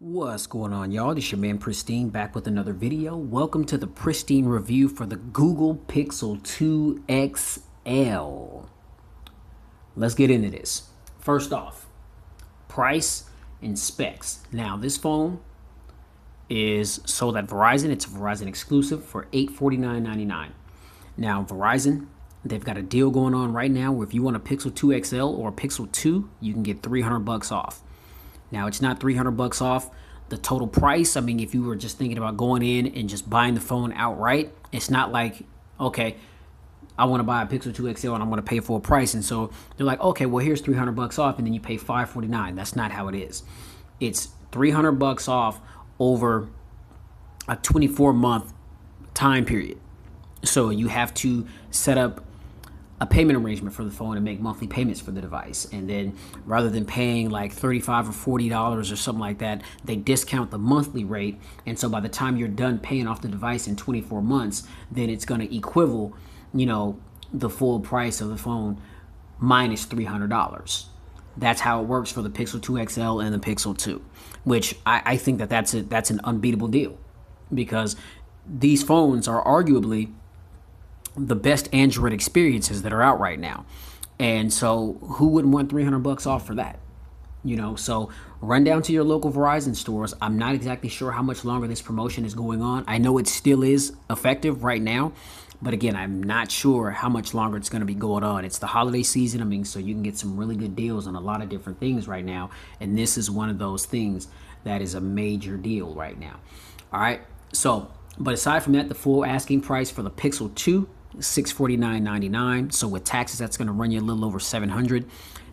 What's going on, y'all? This your man Pristine back with another video. Welcome to the Pristine review for the Google Pixel 2 XL. Let's get into this. First off, price and specs. Now, this phone is sold at Verizon. It's a Verizon exclusive for $849.99. Now, Verizon, they've got a deal going on right now where if you want a Pixel 2 XL or a Pixel 2, you can get $300 off. Now, it's not $300 off the total price. I mean, if you were just thinking about going in and just buying the phone outright, it's not like, okay, I want to buy a Pixel 2 XL and I'm going to pay full price. And so they're like, okay, well, here's $300 off, and then you pay $549. That's not how it is. It's $300 off over a 24-month time period. So you have to set up a payment arrangement for the phone and make monthly payments for the device. And then rather than paying like $35 or $40 or something like that, they discount the monthly rate. And so by the time you're done paying off the device in 24 months, then it's going to equivalent, the full price of the phone minus $300. That's how it works for the Pixel 2 XL and the Pixel 2, which I think that's an unbeatable deal, because these phones are arguably the best Android experiences that are out right now. And so who wouldn't want $300 off for that? So run down to your local Verizon stores. I'm not exactly sure how much longer this promotion is going on. I know it still is effective right now, but again, I'm not sure how much longer it's going to be going on. It's the holiday season. I mean, so you can get some really good deals on a lot of different things right now. And this is one of those things that is a major deal right now. All right. So, but aside from that, the full asking price for the Pixel 2, $649.99. So with taxes, that's going to run you a little over $700.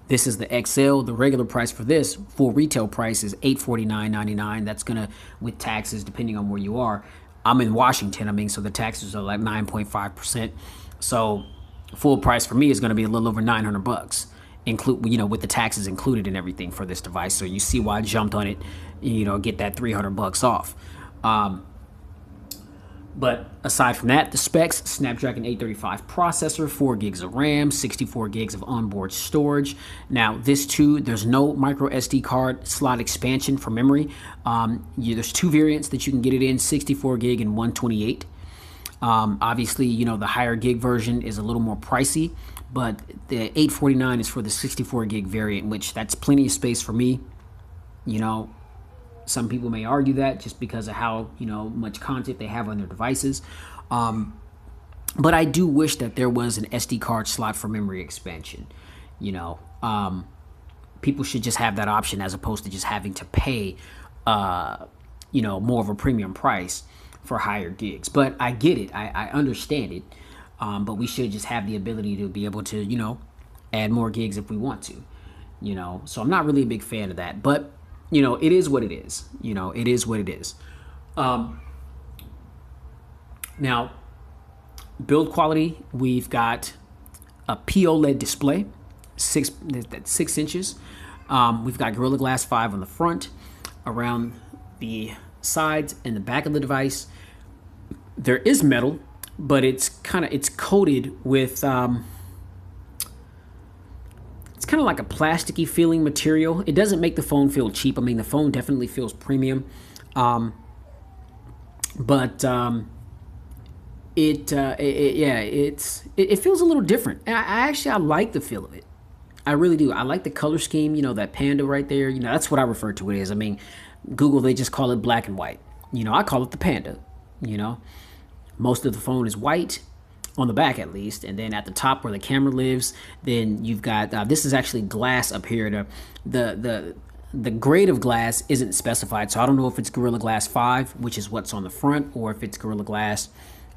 This is the XL. The regular price for this full retail price is $849.99. That's going to, with taxes, depending on where you are. I'm in Washington. So the taxes are like 9.5%. So full price for me is going to be a little over $900, with the taxes included and everything for this device. So you see why I jumped on it, get that $300 off. But aside from that, the specs: Snapdragon 835 processor, 4 gigs of RAM, 64 gigs of onboard storage. Now, this too, there's no micro SD card slot expansion for memory. There's two variants that you can get it in: 64 gig and 128. Obviously, the higher gig version is a little more pricey, but the $849 is for the 64 gig variant, which that's plenty of space for me. Some people may argue that just because of how, much content they have on their devices. But I do wish that there was an SD card slot for memory expansion. People should just have that option as opposed to just having to pay, more of a premium price for higher gigs. But I get it. I understand it. But we should just have the ability to be able to, add more gigs if we want to, So I'm not really a big fan of that. But it is what it is. It is what it is. Now, build quality, we've got a POLED display, 6 inches. We've got Gorilla Glass 5 on the front, around the sides and the back of the device. There is metal, but it's coated with it's kind of like a plasticky feeling material. It doesn't make the phone feel cheap. The phone definitely feels premium. It feels a little different. And I like the feel of it. I really do. I like the color scheme, that panda right there. That's what I refer to it as. Google, they just call it black and white. I call it the panda. Most of the phone is white, on the back at least, and then at the top where the camera lives, then you've got this is actually glass up here. The grade of glass isn't specified, so I don't know if it's Gorilla Glass 5, which is what's on the front, or if it's Gorilla Glass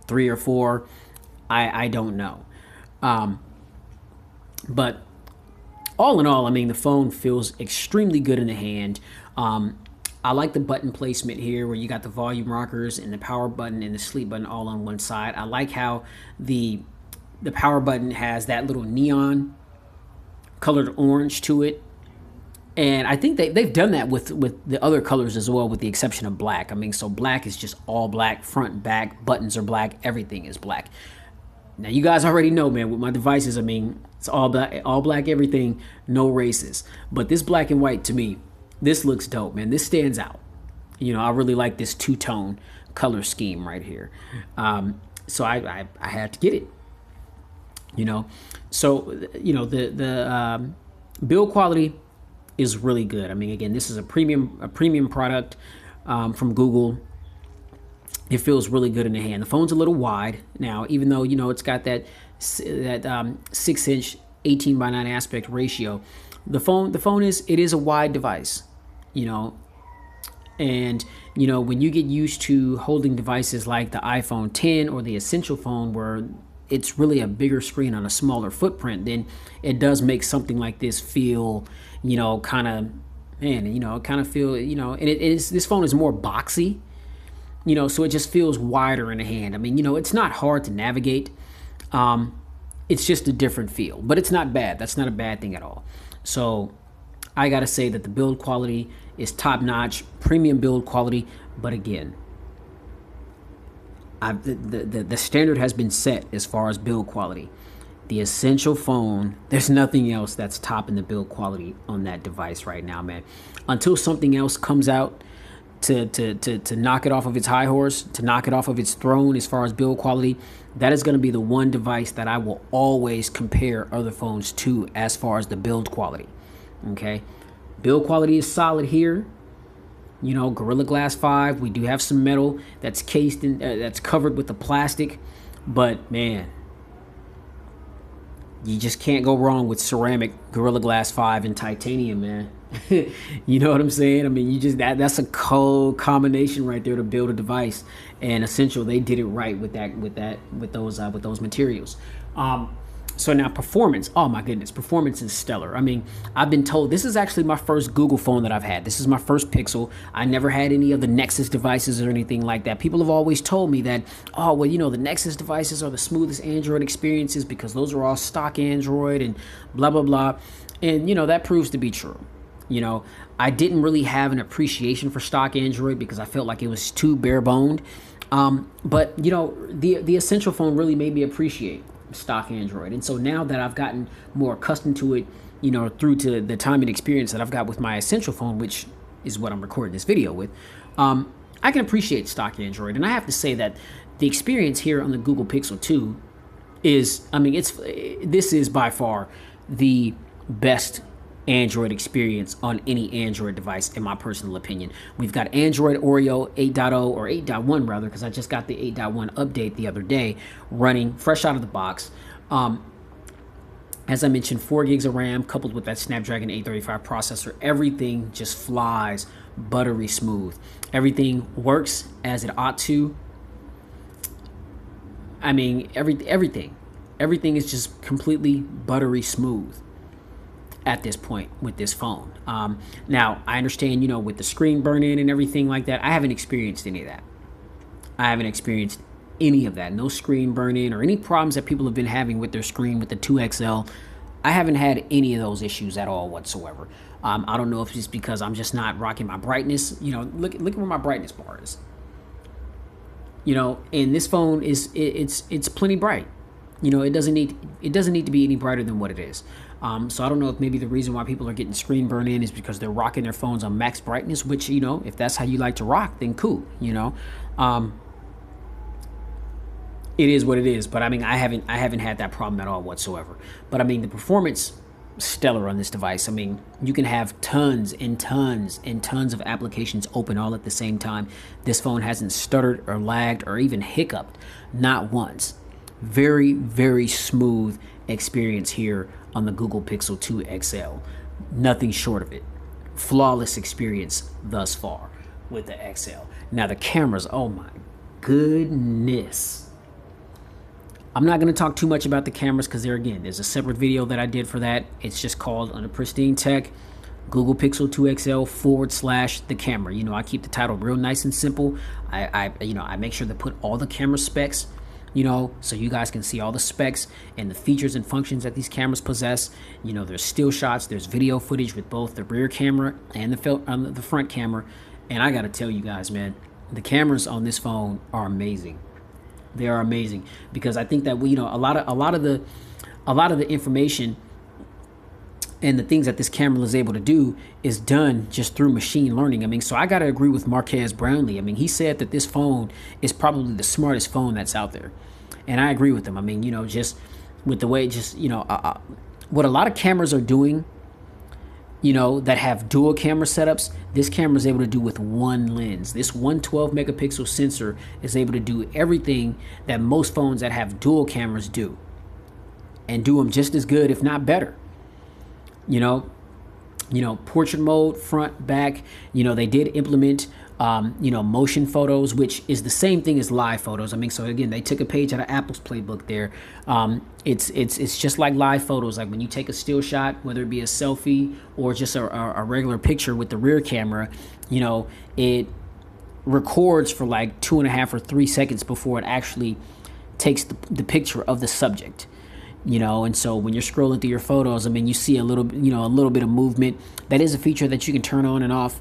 3 or 4. I don't know. But all in all, the phone feels extremely good in the hand. I like the button placement here where you got the volume rockers and the power button and the sleep button all on one side. I like how the power button has that little neon colored orange to it. And I think they've done that with the other colors as well, with the exception of black. So black is just all black, front and back, buttons are black, everything is black. Now, you guys already know, man, with my devices, it's all black everything, no races. But this black and white, to me, this looks dope, man. This stands out. You know, I really like this two-tone color scheme right here. So I had to get it. You know, so you know the build quality is really good. I mean, again, this is a premium product from Google. It feels really good in the hand. The phone's a little wide now, even though, you know, it's got that 6-inch 18:9 aspect ratio. The phone is a wide device, you know, and you know, when you get used to holding devices like the iPhone 10 or the Essential phone, where it's really a bigger screen on a smaller footprint, then it does make something like this feel, you know, kind of, man, you know, kind of feel, you know, and this phone is more boxy. You know, so it just feels wider in the hand. I mean, you know, it's not hard to navigate. It's just a different feel, but it's not bad. That's not a bad thing at all. So I got to say that the build quality is top notch, premium build quality. But again, the standard has been set as far as build quality. The Essential phone, there's nothing else that's topping the build quality on that device right now, man. Until something else comes out to knock it off of its high horse, to knock it off of its throne as far as build quality, that is going to be the one device that I will always compare other phones to as far as the build quality. Okay, build quality is solid here. You know, Gorilla Glass 5. We do have some metal that's cased in, that's covered with the plastic, but man, you just can't go wrong with ceramic Gorilla Glass 5 and titanium, man. You know what I'm saying? I mean, you just that's a cold combination right there to build a device. And Essential, they did it right with those materials. So now performance. Oh my goodness, performance is stellar. I mean, I've been told this is actually my first Google phone that I've had. This is my first Pixel. I never had any of the Nexus devices or anything like that. People have always told me that, oh, well, you know, the Nexus devices are the smoothest Android experiences because those are all stock Android and blah, blah, blah. And, you know, that proves to be true. You know, I didn't really have an appreciation for stock Android because I felt like it was too bare boned. But, you know, the Essential phone really made me appreciate stock Android. And so now that I've gotten more accustomed to it, you know, through to the time and experience that I've got with my Essential phone, which is what I'm recording this video with, I can appreciate stock Android. And I have to say that the experience here on the Google Pixel 2 is, I mean, this is by far the best Android experience on any Android device, in my personal opinion. We've got Android Oreo 8.0 or 8.1 rather, because I just got the 8.1 update the other day, running fresh out of the box. As I mentioned, 4 gigs of RAM coupled with that Snapdragon 835 processor. Everything just flies buttery smooth. Everything works as it ought to. I mean, everything is just completely buttery smooth at this point with this phone. Now, I understand, you know, with the screen burn-in and everything like that, I haven't experienced any of that. I haven't experienced any of that. No screen burn-in or any problems that people have been having with their screen with the 2XL. I haven't had any of those issues at all whatsoever. I don't know if it's because I'm just not rocking my brightness. You know, look where my brightness bar is. You know, and this phone it's plenty bright. You know, it doesn't need to be any brighter than what it is. So I don't know if maybe the reason why people are getting screen burn in is because they're rocking their phones on max brightness, which, you know, if that's how you like to rock, then cool, you know. It is what it is, but I mean, I haven't had that problem at all whatsoever. But I mean, the performance, stellar on this device. I mean, you can have tons and tons and tons of applications open all at the same time. This phone hasn't stuttered or lagged or even hiccuped, not once. Very, very smooth experience here on the Google Pixel 2 XL. Nothing short of it. Flawless experience thus far with the XL. Now the cameras, oh my goodness. I'm not going to talk too much about the cameras because there's a separate video that I did for that. It's just called, under Pristine Tech, Google Pixel 2 XL / the camera. You know, I keep the title real nice and simple. I make sure to put all the camera specs, you know, so you guys can see all the specs and the features and functions that these cameras possess. You know, there's still shots, there's video footage with both the rear camera and the front camera. And I got to tell you guys, man, the cameras on this phone are amazing. They are amazing because I think that a lot of the information and the things that this camera is able to do is done just through machine learning. I mean, so I got to agree with Marquez Brownlee. I mean, he said that this phone is probably the smartest phone that's out there. And I agree with him. I mean, you know, just with the way, just, you know, what a lot of cameras are doing, you know, that have dual camera setups, this camera is able to do with one lens. This 112 megapixel sensor is able to do everything that most phones that have dual cameras do, and do them just as good, if not better. You know, portrait mode, front, back. You know, they did implement, you know, motion photos, which is the same thing as live photos. I mean, so again, they took a page out of Apple's playbook there. It's just like live photos. Like when you take a still shot, whether it be a selfie or just a regular picture with the rear camera, you know, it records for like 2.5 or 3 seconds before it actually takes the picture of the subject. You know, and so when you're scrolling through your photos, I mean, you see a little bit of movement. That is a feature that you can turn on and off.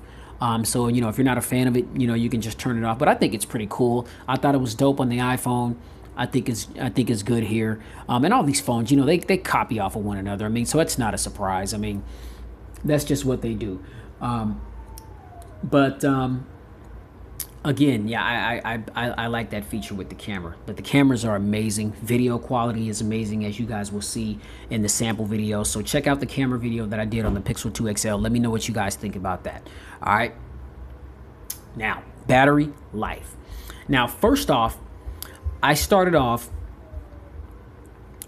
So, you know, if you're not a fan of it, you know, you can just turn it off. But I think it's pretty cool. I thought it was dope on the iPhone. I think it's good here. And all these phones, you know, they copy off of one another. I mean, so it's not a surprise. I mean, that's just what they do. Again, yeah, I like that feature with the camera. But the cameras are amazing. Video quality is amazing, as you guys will see in the sample video. So check out the camera video that I did on the Pixel 2 XL. Let me know what you guys think about that. All right. Now, battery life. Now, first off, I started off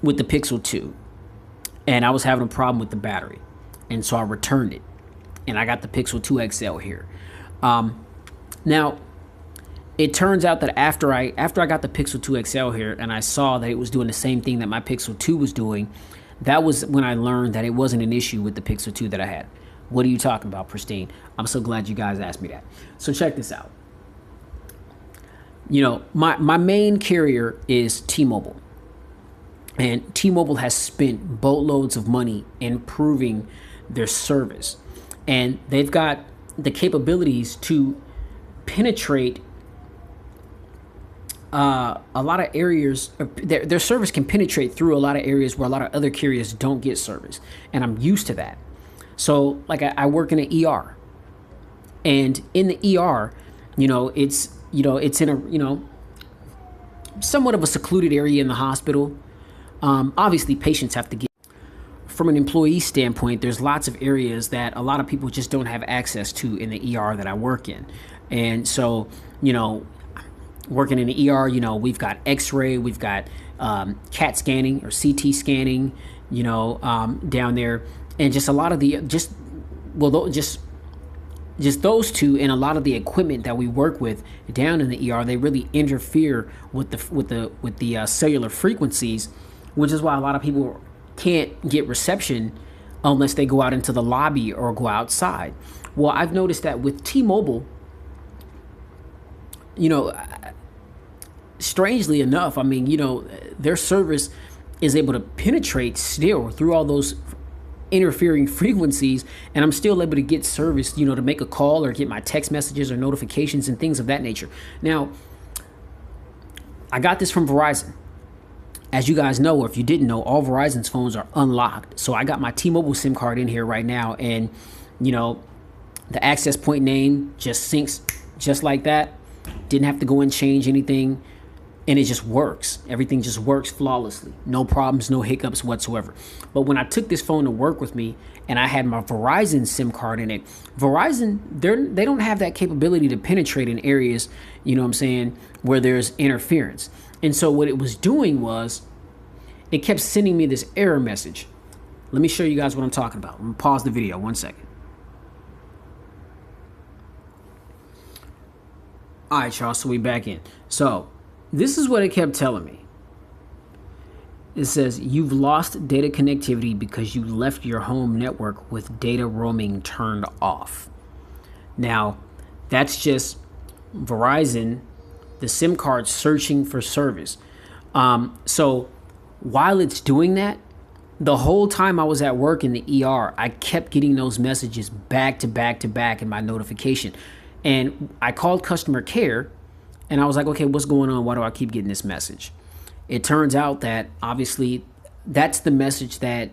with the Pixel 2, and I was having a problem with the battery. And so I returned it, and I got the Pixel 2 XL here. Now, it turns out that after I got the Pixel 2 XL here and I saw that it was doing the same thing that my Pixel 2 was doing, that was when I learned that it wasn't an issue with the Pixel 2 that I had. What are you talking about, Pristine? I'm so glad you guys asked me that. So check this out. You know, my main carrier is T-Mobile. And T-Mobile has spent boatloads of money improving their service. And they've got the capabilities to penetrate a lot of areas. Their service can penetrate through a lot of areas where a lot of other carriers don't get service, and I'm used to that. So like I work in an ER, and in the ER, you know, it's in a somewhat of a secluded area in the hospital. Obviously patients have to get, from an employee standpoint, there's lots of areas that a lot of people just don't have access to in the ER that I work in. And so, you know, working in the ER, you know, we've got X-ray, we've got CAT scanning or CT scanning, you know, down there, and just a lot of the just those two, and a lot of the equipment that we work with down in the ER, they really interfere with the cellular frequencies, which is why a lot of people can't get reception unless they go out into the lobby or go outside. Well, I've noticed that with T-Mobile, you know, strangely enough, I mean, you know, their service is able to penetrate still through all those interfering frequencies, and I'm still able to get service, you know, to make a call or get my text messages or notifications and things of that nature. Now, I got this from Verizon. As you guys know, or if you didn't know, all Verizon's phones are unlocked. So I got my T-Mobile SIM card in here right now, and, you know, the access point name just syncs just like that. Didn't have to go and change anything, and it just works. Everything just works flawlessly. No problems, no hiccups whatsoever. But when I took this phone to work with me and I had my Verizon SIM card in it, Verizon, they don't have that capability to penetrate in areas, you know what I'm saying, where there's interference. And so what it was doing was it kept sending me this error message. Let me show you guys what I'm talking about. I'm gonna pause the video 1 second. All right, y'all, so we back in. So this is what it kept telling me. It says, you've lost data connectivity because you left your home network with data roaming turned off. Now, that's just Verizon, the SIM card searching for service. So while it's doing that, the whole time I was at work in the ER, I kept getting those messages back to back to back in my notification. And I called customer care and I was like, okay, what's going on? Why do I keep getting this message? It turns out that obviously that's the message that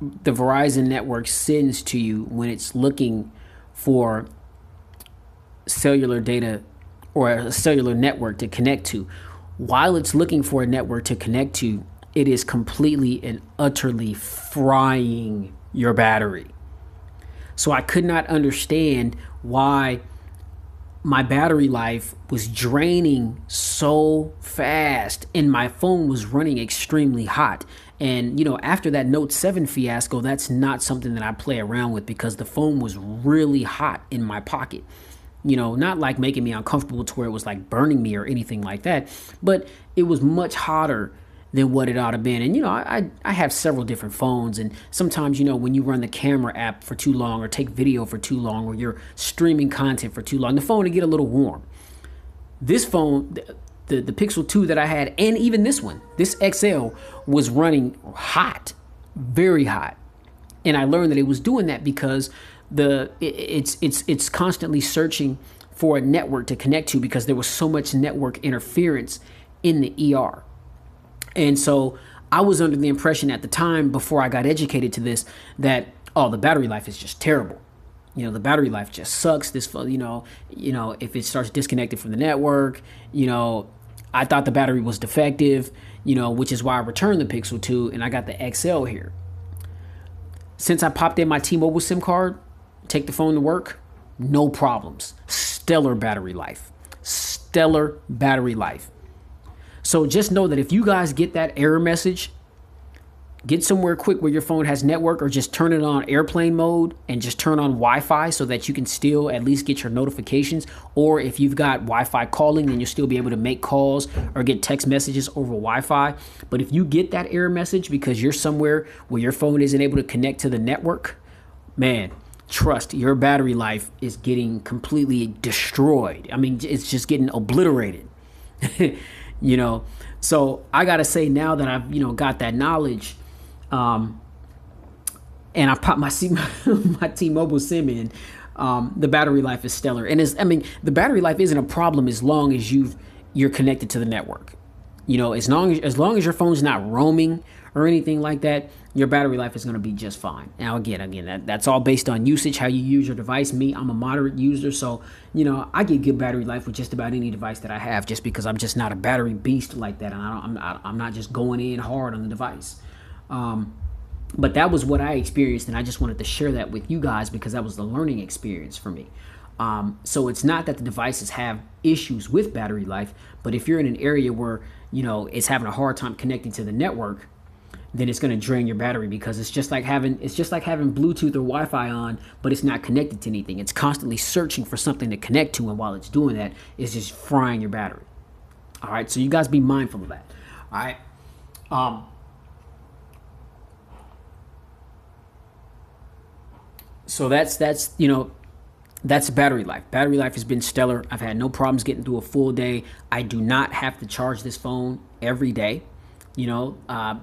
the Verizon network sends to you when it's looking for cellular data or a cellular network to connect to. While it's looking for a network to connect to, it is completely and utterly frying your battery. So I could not understand why my battery life was draining so fast and my phone was running extremely hot. And, you know, after that Note 7 fiasco, that's not something that I play around with because the phone was really hot in my pocket. You know, not like making me uncomfortable to where it was like burning me or anything like that, but it was much hotter than what it ought to been. And, you know, I have several different phones, and sometimes, you know, when you run the camera app for too long or take video for too long or you're streaming content for too long, the phone will get a little warm. This phone, the Pixel 2 that I had, and even this one, this XL, was running hot, very hot. And I learned that it was doing that because it's constantly searching for a network to connect to because there was so much network interference in the ER. And so I was under the impression at the time, before I got educated to this, that, oh, the battery life is just terrible. You know, the battery life just sucks. This, you know, if it starts disconnected from the network, you know, I thought the battery was defective, you know, which is why I returned the Pixel 2 and I got the XL here. Since I popped in my T-Mobile SIM card, take the phone to work, no problems. Stellar battery life. Stellar battery life. So just know that if you guys get that error message, get somewhere quick where your phone has network, or just turn it on airplane mode and just turn on Wi-Fi so that you can still at least get your notifications. Or if you've got Wi-Fi calling, then you'll still be able to make calls or get text messages over Wi-Fi. But if you get that error message because you're somewhere where your phone isn't able to connect to the network, man, trust, your battery life is getting completely destroyed. I mean, it's just getting obliterated. You know, so I got to say, now that I've, you know, got that knowledge, and I popped my T-Mobile SIM in, the battery life is stellar. And the battery life isn't a problem as long as you're connected to the network. You know, as long as your phone's not roaming or anything like that, your battery life is going to be just fine. Now, again, that's all based on usage, how you use your device. Me, I'm a moderate user, so, you know, I get good battery life with just about any device that I have, just because I'm just not a battery beast like that, and I'm not just going in hard on the device. But that was what I experienced, and I just wanted to share that with you guys because that was the learning experience for me. So it's not that the devices have issues with battery life, but if you're in an area where, you know, it's having a hard time connecting to the network, then it's going to drain your battery, because it's just like having Bluetooth or Wi-Fi on, but it's not connected to anything. It's constantly searching for something to connect to, and while it's doing that, it's just frying your battery. All right, so you guys be mindful of that. All right. So that's you know, that's battery life. Battery life has been stellar. I've had no problems getting through a full day. I do not have to charge this phone every day. You know,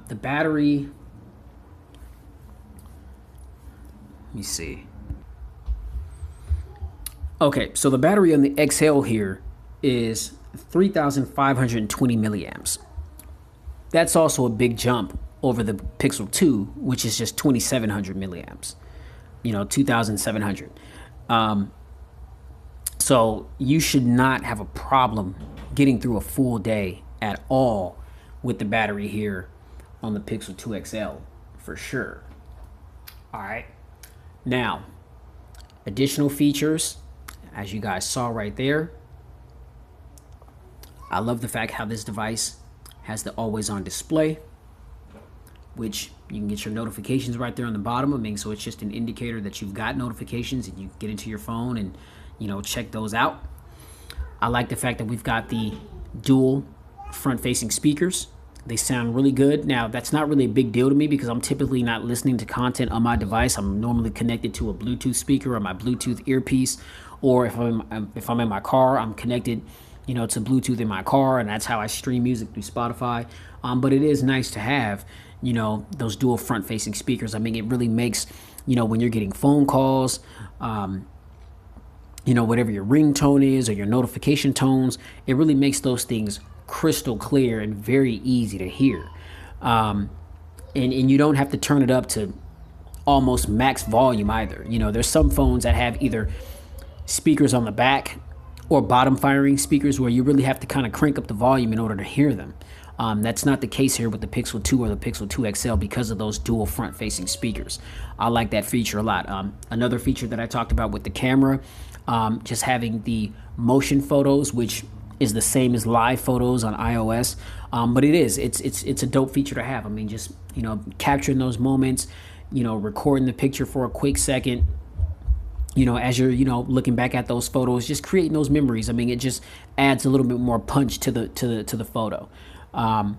the battery, let me see. Okay, so the battery on the XL here is 3,520 milliamps. That's also a big jump over the Pixel 2, which is just 2,700 milliamps. You know, 2,700. So you should not have a problem getting through a full day at all with the battery here on the Pixel 2 XL, for sure. All right. Now, additional features, as you guys saw right there. I love the fact how this device has the always on display, which you can get your notifications right there on the bottom. I mean, so it's just an indicator that you've got notifications, and you get into your phone and, you know, check those out. I like the fact that we've got the dual front-facing speakers. They sound really good. Now, that's not really a big deal to me because I'm typically not listening to content on my device. I'm normally connected to a Bluetooth speaker or my Bluetooth earpiece, or if I'm in my car, I'm connected, you know, to Bluetooth in my car, and that's how I stream music through Spotify. But it is nice to have, you know, those dual front-facing speakers. I mean, it really makes, you know, when you're getting phone calls, you know, whatever your ringtone is or your notification tones, it really makes those things crystal clear and very easy to hear. And you don't have to turn it up to almost max volume either. You know, there's some phones that have either speakers on the back or bottom firing speakers where you really have to kind of crank up the volume in order to hear them. That's not the case here with the Pixel 2 or the Pixel 2 XL because of those dual front-facing speakers. I like that feature a lot. Another feature that I talked about with the camera, just having the motion photos, which is the same as live photos on iOS, but it's a dope feature to have. I mean, just, you know, capturing those moments, you know, recording the picture for a quick second, you know, as you're, you know, looking back at those photos, just creating those memories. I mean, it just adds a little bit more punch to the photo. Yeah,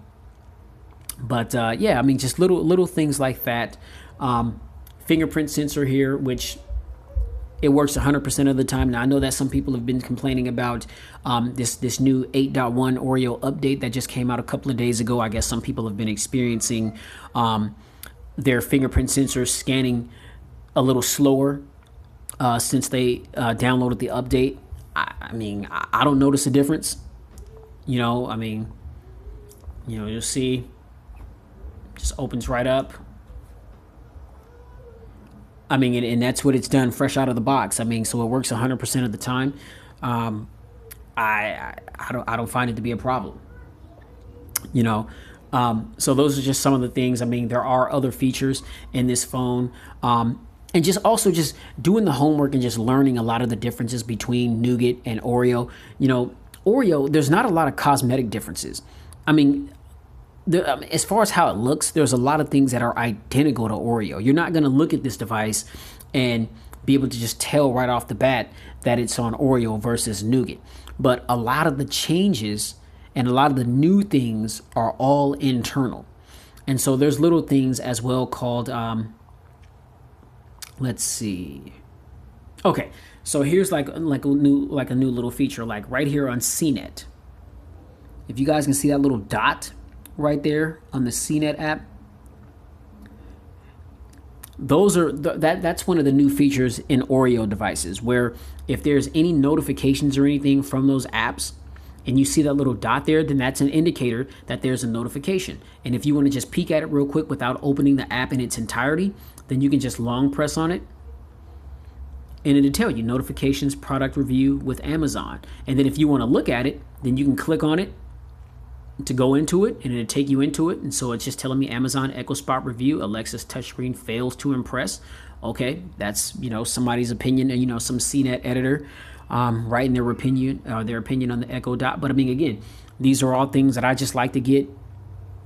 I mean, just little things like that. Fingerprint sensor here, which it works 100% of the time. Now, I know that some people have been complaining about this new 8.1 Oreo update that just came out a couple of days ago. I guess some people have been experiencing their fingerprint sensors scanning a little slower since they downloaded the update. I mean, I don't notice a difference. You know, I mean, you know, you'll see, just opens right up. I mean, and that's what it's done fresh out of the box. I mean, so it works 100% of the time. I don't find it to be a problem. You know, so those are just some of the things. I mean, there are other features in this phone. And just also just doing the homework and just learning a lot of the differences between Nougat and Oreo. You know, Oreo, there's not a lot of cosmetic differences. I mean, as far as how it looks, there's a lot of things that are identical to Oreo. You're not going to look at this device and be able to just tell right off the bat that it's on Oreo versus Nougat. But a lot of the changes and a lot of the new things are all internal. And so there's little things as well called, let's see. Okay, so here's like a new little feature, like right here on CNET. If you guys can see that little dot right there on the CNET app, that's one of the new features in Oreo devices, where if there's any notifications or anything from those apps and you see that little dot there, then that's an indicator that there's a notification. And if you want to just peek at it real quick without opening the app in its entirety, then you can just long press on it and it'll tell you notifications, product review with Amazon. And then if you want to look at it, then you can click on it to go into it, and it'll take you into it. And so it's just telling me Amazon Echo Spot review, Alexa's touchscreen fails to impress. Okay, that's, you know, somebody's opinion, you know, some CNET editor writing their opinion on the Echo Dot. But I mean, again, these are all things that I just like to get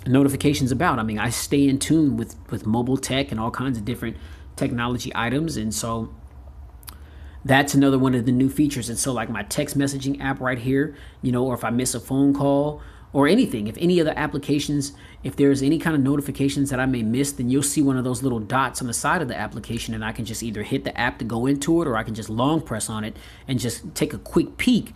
notifications about. I mean, I stay in tune with mobile tech and all kinds of different technology items, and so that's another one of the new features. And so like my text messaging app right here, you know, or if I miss a phone call or anything, if any other applications, if there's any kind of notifications that I may miss, then you'll see one of those little dots on the side of the application, and I can just either hit the app to go into it, or I can just long press on it and just take a quick peek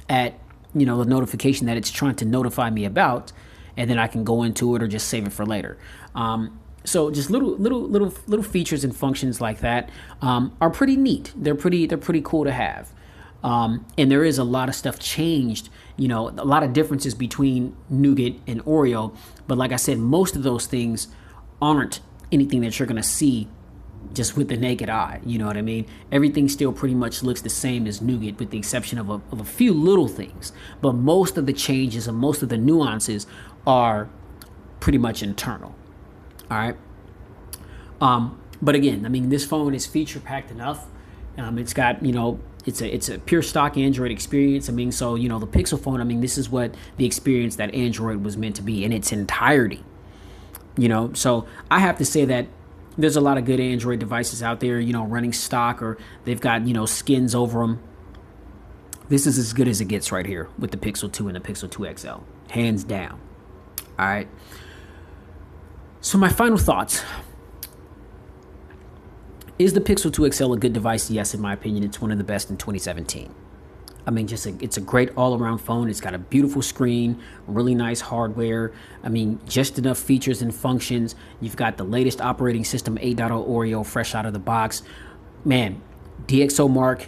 at, you know, the notification that it's trying to notify me about, and then I can go into it or just save it for later. So just little features and functions like that are pretty neat. They're pretty cool to have. And there is a lot of stuff changed, you know, a lot of differences between Nougat and Oreo. But like I said, most of those things aren't anything that you're going to see just with the naked eye. You know what I mean? Everything still pretty much looks the same as Nougat, with the exception of a few little things. But most of the changes and most of the nuances are pretty much internal. All right. But again, I mean, this phone is feature packed enough. It's got, you know, it's a pure stock Android experience. I mean, so, you know, the Pixel phone, I mean, this is what the experience that Android was meant to be in its entirety. You know, so I have to say that there's a lot of good Android devices out there, you know, running stock, or they've got, you know, skins over them. This is as good as it gets right here with the Pixel 2 and the Pixel 2 XL, hands down. All right. So my final thoughts. Is the Pixel 2 XL a good device? Yes, in my opinion, it's one of the best in 2017. I mean, it's a great all-around phone. It's got a beautiful screen, really nice hardware. I mean, just enough features and functions. You've got the latest operating system, 8.0 Oreo, fresh out of the box. Man, DxOMark,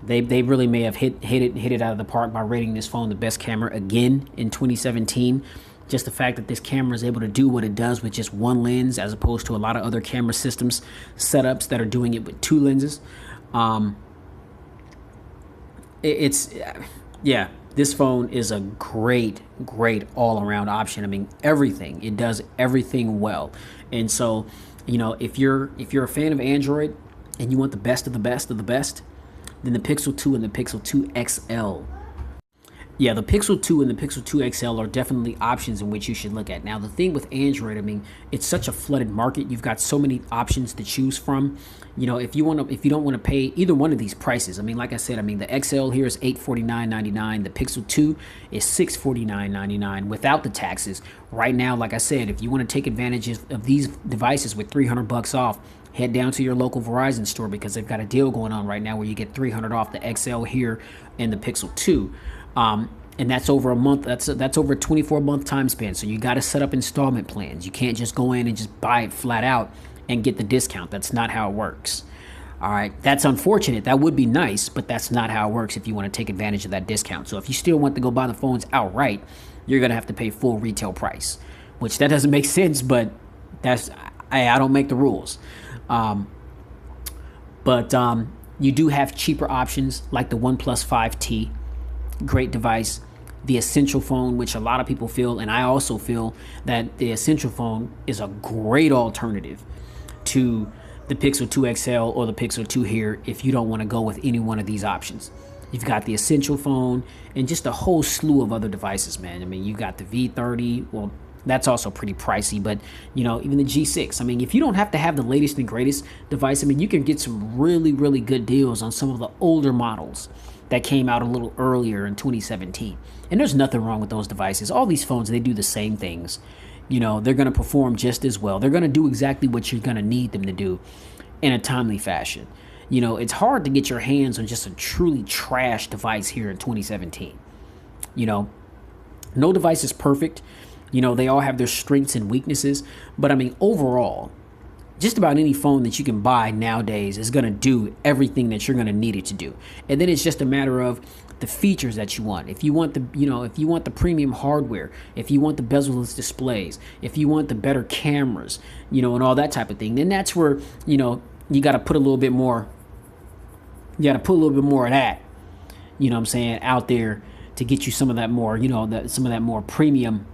they really may have hit it out of the park by rating this phone the best camera again in 2017. Just the fact that this camera is able to do what it does with just one lens, as opposed to a lot of other camera systems setups that are doing it with two lenses. Yeah, this phone is a great all-around option. I mean, everything, it does everything well. And so, if you're a fan of Android and you want the best of the best of the best, then the Pixel 2 and the Pixel 2 XL. Yeah, the Pixel 2 and the Pixel 2 XL are definitely options in which you should look at. Now, the thing with Android, I mean, it's such a flooded market. You've got so many options to choose from. If you don't want to pay either one of these prices, I mean, like I said, I mean, the XL here is $849.99. The Pixel 2 is $649.99 without the taxes. Right now, like I said, if you want to take advantage of these devices with $300 off, head down to your local Verizon store, because they've got a deal going on right now where you get $300 off the XL here and the Pixel 2. And that's over a month. That's over a 24-month time span. So you got to set up installment plans. You can't just go in and just buy it flat out and get the discount. That's not how it works. All right. That's unfortunate. That would be nice, but that's not how it works if you want to take advantage of that discount. So if you still want to go buy the phones outright, you're going to have to pay full retail price, which that doesn't make sense, but I don't make the rules. But you do have cheaper options like the OnePlus 5T. Great device. The Essential phone, which a lot of people feel, and I also feel, that the Essential phone is a great alternative to the Pixel 2 XL or the Pixel 2 here if you don't want to go with any one of these options. You've got the Essential phone and just a whole slew of other devices, man. I mean, you got the V30. Well, that's also pretty pricey, but even the G6. I mean, if you don't have to have the latest and greatest device, I mean, you can get some really good deals on some of the older models that came out a little earlier in 2017. And there's nothing wrong with those devices. All these phones, they do the same things. They're going to perform just as well. They're going to do exactly what you're going to need them to do in a timely fashion. It's hard to get your hands on just a truly trash device here in 2017. No device is perfect. They all have their strengths and weaknesses. But I mean, overall, just about any phone that you can buy nowadays is going to do everything that you're going to need it to do. And then it's just a matter of the features that you want. If you want the premium hardware, if you want the bezel-less displays, if you want the better cameras, and all that type of thing, then that's where, you got to put a little bit more. You got to put a little bit more of that, out there to get you some of that more, some of that more premium,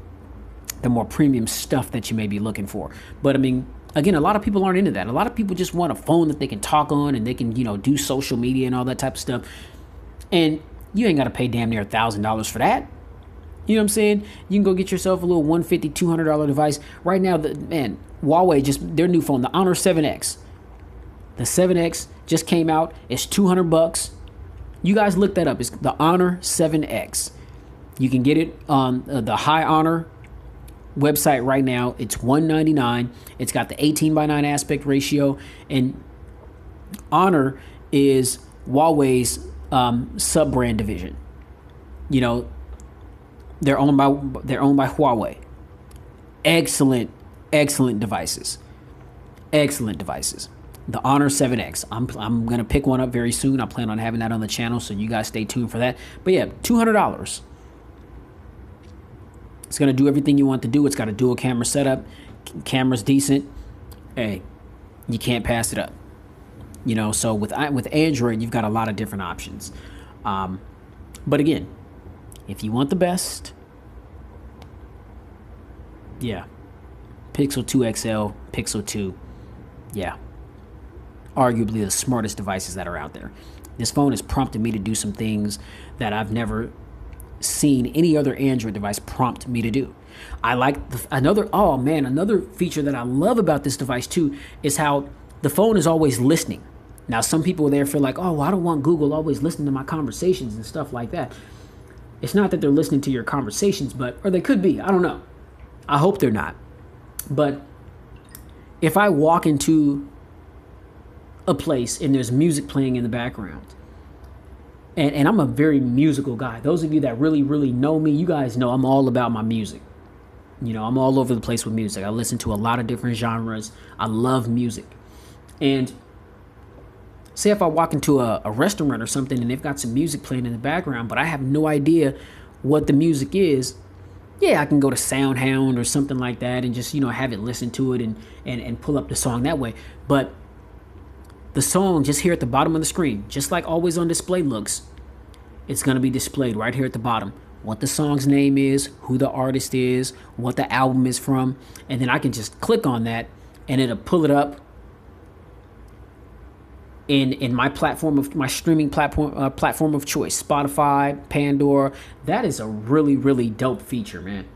the more premium stuff that you may be looking for. But I mean, again, a lot of people aren't into that. A lot of people just want a phone that they can talk on and they can, do social media and all that type of stuff. And you ain't got to pay damn near $1,000 for that. You know what I'm saying? You can go get yourself a little $150, $200 device. Right now, Huawei, their new phone, the Honor 7X. The 7X just came out. It's $200. You guys look that up. It's the Honor 7X. You can get it on the High Honor website right now. It's $199. It's got the 18:9 aspect ratio, and Honor is Huawei's sub-brand division. They're owned by Huawei. Excellent devices. Excellent devices. The Honor 7X. I'm gonna pick one up very soon. I plan on having that on the channel, so you guys stay tuned for that. But yeah, $200. It's going to do everything you want to do. It's got a dual camera setup. Camera's decent. Hey, you can't pass it up. So with Android, you've got a lot of different options. But again, if you want the best, yeah, Pixel 2 XL, Pixel 2, yeah, arguably the smartest devices that are out there. This phone has prompted me to do some things that I've never seen any other Android device prompt me to do. I like another feature that I love about this device too is how the phone is always listening. Now, some people there feel like, oh, well, I don't want Google always listening to my conversations and stuff like that. It's not that they're listening to your conversations, or they could be. I don't know. I hope they're not. But if I walk into a place and there's music playing in the background, and I'm a very musical guy. Those of you that really know me, you guys know I'm all about my music. I'm all over the place with music. I listen to a lot of different genres. I love music. And say if I walk into a restaurant or something and they've got some music playing in the background, but I have no idea what the music is, yeah, I can go to SoundHound or something like that and just, have it listen to it and pull up the song that way. But the song just here at the bottom of the screen, just like Always on Display looks, it's going to be displayed right here at the bottom. What the song's name is, who the artist is, what the album is from. And then I can just click on that and it'll pull it up in my streaming platform of choice, Spotify, Pandora. That is a really, really dope feature, man.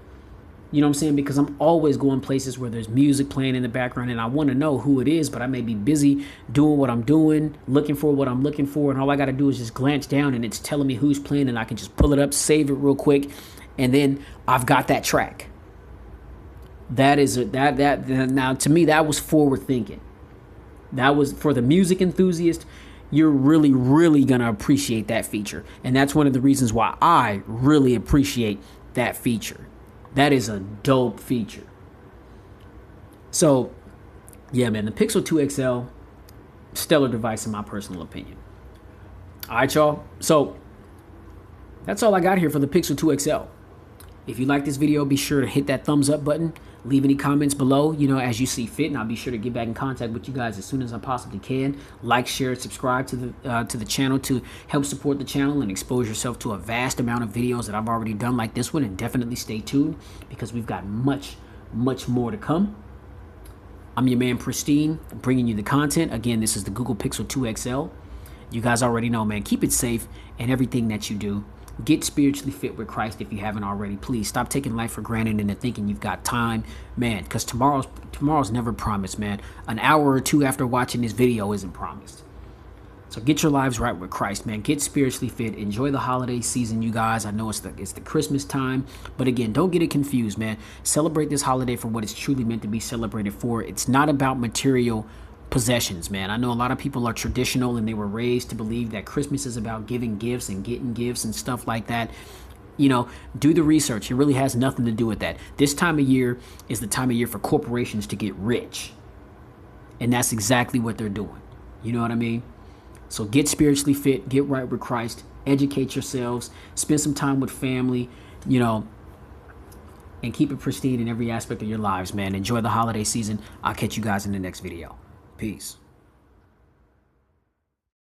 You know what I'm saying? Because I'm always going places where there's music playing in the background and I want to know who it is, but I may be busy doing what I'm doing, looking for what I'm looking for. And all I got to do is just glance down and it's telling me who's playing and I can just pull it up, save it real quick. And then I've got that track. Now to me, that was forward thinking. That was for the music enthusiast. You're really, really going to appreciate that feature. And that's one of the reasons why I really appreciate that feature. That is a dope feature. So, yeah, man, the Pixel 2 XL, stellar device in my personal opinion. All right, y'all. So, that's all I got here for the Pixel 2 XL. If you like this video, be sure to hit that thumbs up button. Leave any comments below, as you see fit, and I'll be sure to get back in contact with you guys as soon as I possibly can. Like, share, subscribe to the channel to help support the channel and expose yourself to a vast amount of videos that I've already done like this one. And definitely stay tuned because we've got much, much more to come. I'm your man Pristine, bringing you the content. Again, this is the Google Pixel 2 XL. You guys already know, man. Keep it safe in everything that you do. Get spiritually fit with Christ if you haven't already. Please stop taking life for granted and thinking you've got time, man, because tomorrow's never promised, man. An hour or two after watching this video isn't promised. So get your lives right with Christ, man. Get spiritually fit. Enjoy the holiday season, you guys. I know it's the Christmas time, but again, don't get it confused, man. Celebrate this holiday for what it's truly meant to be celebrated for. It's not about material possessions, man. I know a lot of people are traditional and they were raised to believe that Christmas is about giving gifts and getting gifts and stuff like that. Do the research. It really has nothing to do with that. This time of year is the time of year for corporations to get rich. And that's exactly what they're doing. You know what I mean? So get spiritually fit, get right with Christ, educate yourselves, spend some time with family, and keep it pristine in every aspect of your lives, man. Enjoy the holiday season. I'll catch you guys in the next video. Peace.